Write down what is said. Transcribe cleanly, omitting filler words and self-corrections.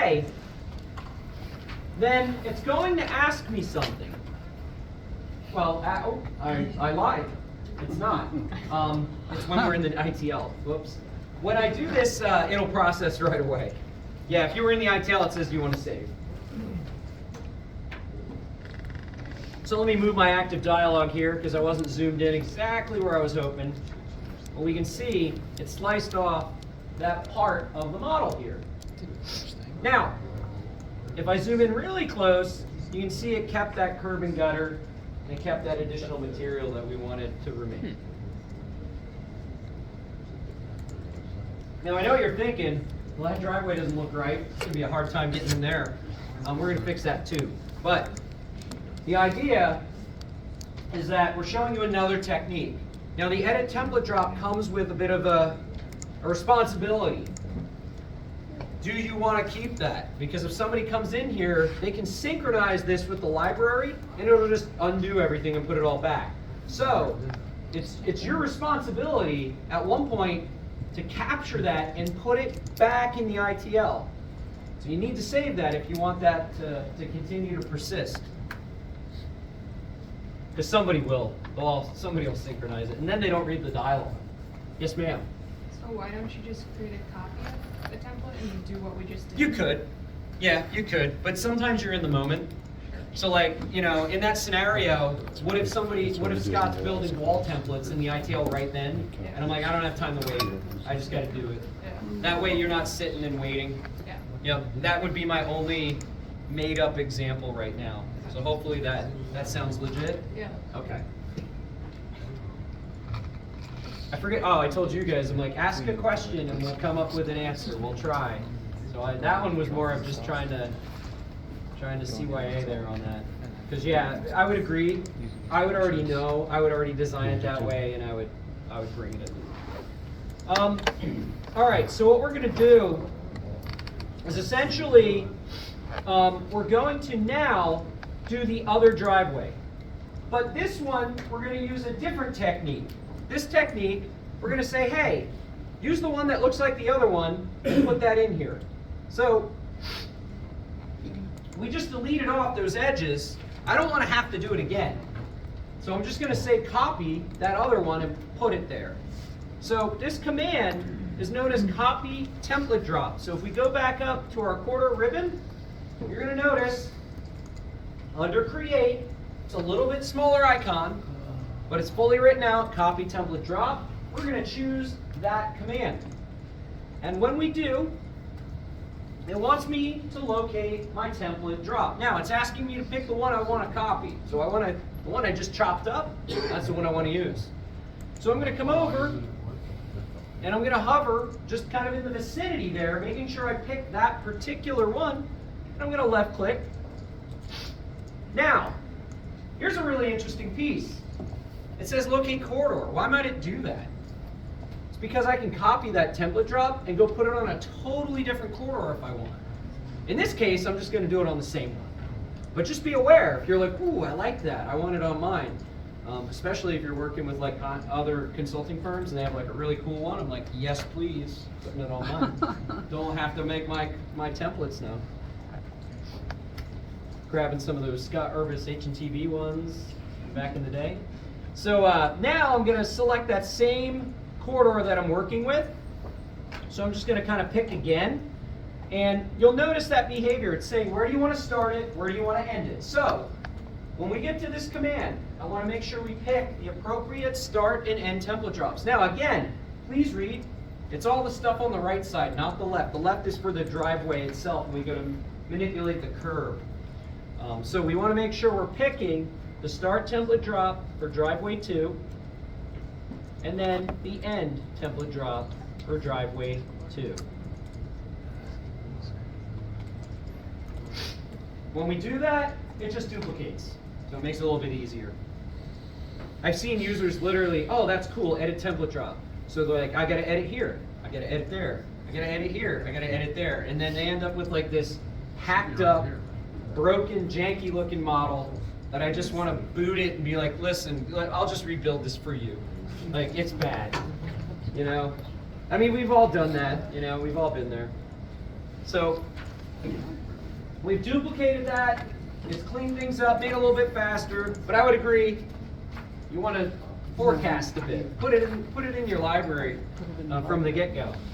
okay, then it's going to ask me something. Well, I lied. It's not. It's when we're in the ITL. Whoops. When I do this, it'll process right away. Yeah, if you were in the ITL, it says you want to save. So let me move my active dialog here because I wasn't zoomed in exactly where I was hoping. Well, we can see it sliced off that part of the model here. Now, if I zoom in really close, you can see it kept that curb and gutter and it kept that additional material that we wanted to remain. Now I know you're thinking, well, that driveway doesn't look right. It's going to be a hard time getting in there. We're going to fix that too. But the idea is that we're showing you another technique. Now the edit template drop comes with a bit of a responsibility. Do you want to keep that? Because if somebody comes in here, they can synchronize this with the library and it'll just undo everything and put it all back. So it's your responsibility at one point to capture that and put it back in the ITL. So you need to save that if you want that to continue to persist. Because somebody will synchronize it, and then they don't read the dialogue. Yes, ma'am? So why don't you just create a copy of the template and do what we just did? You could. Yeah, you could. But sometimes you're in the moment. So like, you know, in that scenario, what if Scott's building wall templates in the ITL right then? And I'm like, I don't have time to wait. I just got to do it. Yeah. That way you're not sitting and waiting. Yeah. Yep, that would be my only made up example right now. So hopefully that sounds legit. Yeah. Okay. I forget, oh, I told you guys, I'm like, ask a question and we'll come up with an answer. We'll try. So that one was more of just trying to CYA there on that. Because yeah, I would agree. I would already know. I would already design it that way, and I would bring it. All right. So what we're going to do is essentially we're going to now do the other driveway, but this one we're going to use a different technique. This technique, we're going to say, hey, use the one that looks like the other one and put that in here. So we just deleted off those edges. I don't want to have to do it again. So I'm just going to say copy that other one and put it there. So this command is known as copy template drop. So if we go back up to our quarter ribbon, you're going to notice under create, it's a little bit smaller icon, but it's fully written out, copy template drop. We're going to choose that command. And when we do, it wants me to locate my template drop. Now it's asking me to pick the one I want to copy. So the one I just chopped up, that's the one I want to use. So I'm going to come over and I'm going to hover just kind of in the vicinity there, making sure I pick that particular one. And I'm going to left click. Now, here's a really interesting piece. It says locate corridor. Why might it do that? It's because I can copy that template drop and go put it on a totally different corridor if I want. In this case, I'm just going to do it on the same one. But just be aware, if you're like, ooh, I like that, I want it on mine. Especially if you're working with like other consulting firms and they have like a really cool one, I'm like, yes, please, putting it on mine. Don't have to make my templates now. Grabbing some of those Scott Urbis HNTV ones back in the day. So now I'm going to select that same corridor that I'm working with. So I'm just going to kind of pick again. And you'll notice that behavior. It's saying, where do you want to start it? Where do you want to end it? So when we get to this command, I want to make sure we pick the appropriate start and end template drops. Now again, please read. It's all the stuff on the right side, not the left. The left is for the driveway itself. We go to manipulate the curb. So we want to make sure we're picking the start template drop for driveway 2, and then the end template drop for driveway 2. When we do that, it just duplicates. So it makes it a little bit easier. I've seen users literally, oh, that's cool, edit template drop. So they're like, I gotta edit here, I gotta edit there, I gotta edit here, I gotta edit there. And then they end up with like this hacked up, broken, janky looking model that I just want to boot it and be like, listen, I'll just rebuild this for you. Like, it's bad, you know? I mean, we've all done that, you know, we've all been there. So We've duplicated that, it's cleaned things up, made it a little bit faster, but I would agree, you want to forecast a bit. Put it in your library from the get-go.